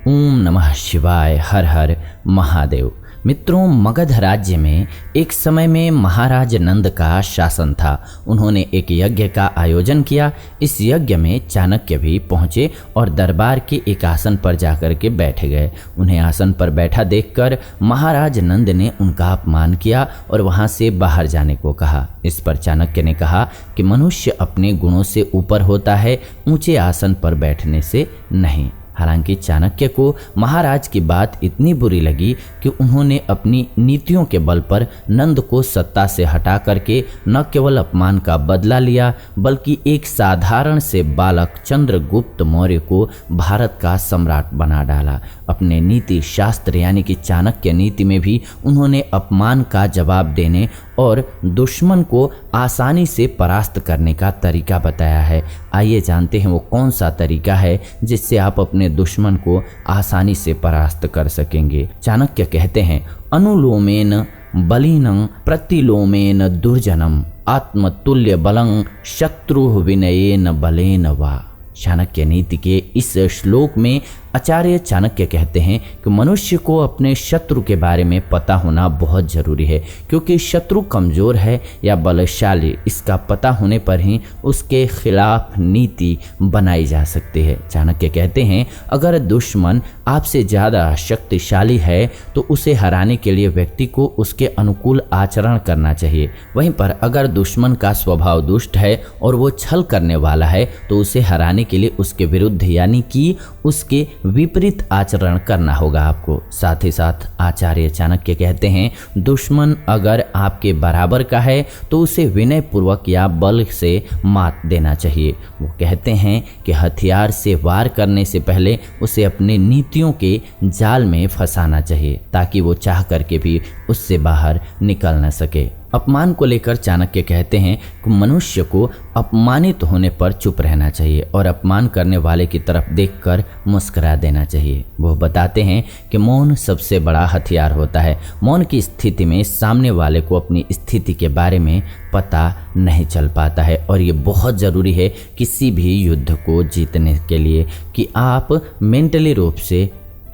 ओम नमः शिवाय। हर हर महादेव। मित्रों, मगध राज्य में एक समय में महाराज नंद का शासन था। उन्होंने एक यज्ञ का आयोजन किया। इस यज्ञ में चाणक्य भी पहुंचे और दरबार के एक आसन पर जाकर के बैठ गए। उन्हें आसन पर बैठा देखकर महाराज नंद ने उनका अपमान किया और वहां से बाहर जाने को कहा। इस पर चाणक्य ने कहा कि मनुष्य अपने गुणों से ऊपर होता है, ऊंचे आसन पर बैठने से नहीं। हालांकि चाणक्य को महाराज की बात इतनी बुरी लगी कि उन्होंने अपनी नीतियों के बल पर नंद को सत्ता से हटा करके न केवल अपमान का बदला लिया, बल्कि एक साधारण से बालक चंद्रगुप्त मौर्य को भारत का सम्राट बना डाला। अपने नीति शास्त्र यानी कि चाणक्य नीति में भी उन्होंने अपमान का जवाब देने और दुश्मन को आसानी से परास्त करने का तरीका बताया है। आइए जानते हैं वो कौन सा तरीका है जिससे आप अपने दुश्मन को आसानी से परास्त कर सकेंगे। चाणक्य कहते हैं, अनुलोमेन बलिनं प्रतिलोमेन दुर्जनम आत्मतुल्य बलं शत्रु विनयेन बलेन वा। चाणक्य नीति के इस श्लोक में आचार्य चाणक्य कहते हैं कि मनुष्य को अपने शत्रु के बारे में पता होना बहुत जरूरी है, क्योंकि शत्रु कमजोर है या बलशाली, इसका पता होने पर ही उसके खिलाफ नीति बनाई जा सकती है। चाणक्य कहते हैं, अगर दुश्मन आपसे ज़्यादा शक्तिशाली है तो उसे हराने के लिए व्यक्ति को उसके अनुकूल आचरण करना चाहिए। वहीं पर अगर दुश्मन का स्वभाव दुष्ट है और वो छल करने वाला है तो उसे हराने के लिए उसके विरुद्ध यानी कि उसके विपरीत आचरण करना होगा आपको। साथ ही साथ आचार्य चाणक्य कहते हैं, दुश्मन अगर आपके बराबर का है तो उसे विनय पूर्वक या बल से मात देना चाहिए। वो कहते हैं कि हथियार से वार करने से पहले उसे अपने नीतियों के जाल में फंसाना चाहिए ताकि वो चाह करके भी उससे बाहर निकल न सके। अपमान को लेकर चाणक्य कहते हैं कि मनुष्य को अपमानित होने पर चुप रहना चाहिए और अपमान करने वाले की तरफ देखकर मुस्कुरा देना चाहिए। वो बताते हैं कि मौन सबसे बड़ा हथियार होता है। मौन की स्थिति में सामने वाले को अपनी स्थिति के बारे में पता नहीं चल पाता है और ये बहुत ज़रूरी है किसी भी युद्ध को जीतने के लिए कि आप मेंटली रूप से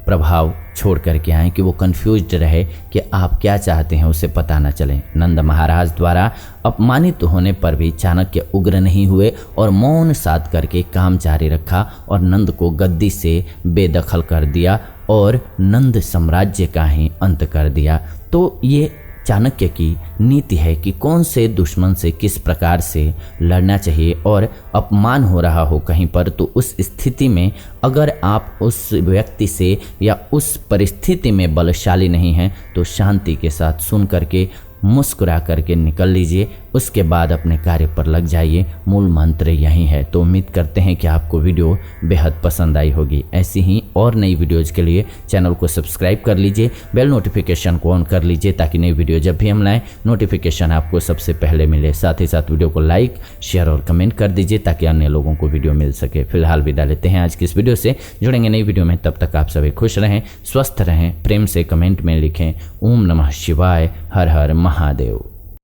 प्रभाव छोड़ करके आए, कि वो कंफ्यूज्ड रहे कि आप क्या चाहते हैं उसे पता न चले। नंद महाराज द्वारा अपमानित होने पर भी चाणक्य उग्र नहीं हुए और मौन साध करके काम जारी रखा और नंद को गद्दी से बेदखल कर दिया और नंद साम्राज्य का ही अंत कर दिया। तो ये चाणक्य की नीति है कि कौन से दुश्मन से किस प्रकार से लड़ना चाहिए और अपमान हो रहा हो कहीं पर तो उस स्थिति में अगर आप उस व्यक्ति से या उस परिस्थिति में बलशाली नहीं हैं तो शांति के साथ सुन करके मुस्कुरा करके निकल लीजिए। उसके बाद अपने कार्य पर लग जाइए। मूल मंत्र यही है। तो उम्मीद करते हैं कि आपको वीडियो बेहद पसंद आई होगी। ऐसी ही और नई वीडियोज़ के लिए चैनल को सब्सक्राइब कर लीजिए, बेल नोटिफिकेशन को ऑन कर लीजिए ताकि नई वीडियो जब भी हम लाएं नोटिफिकेशन आपको सबसे पहले मिले। साथ ही साथ वीडियो को लाइक, शेयर और कमेंट कर दीजिए ताकि अन्य लोगों को वीडियो मिल सके। फिलहाल विदा लेते हैं आज की इस वीडियो से। जुड़ेंगे नई वीडियो में, तब तक आप सभी खुश रहें, स्वस्थ रहें, प्रेम से कमेंट में लिखें ओम नमः शिवाय। हर हर महादेव।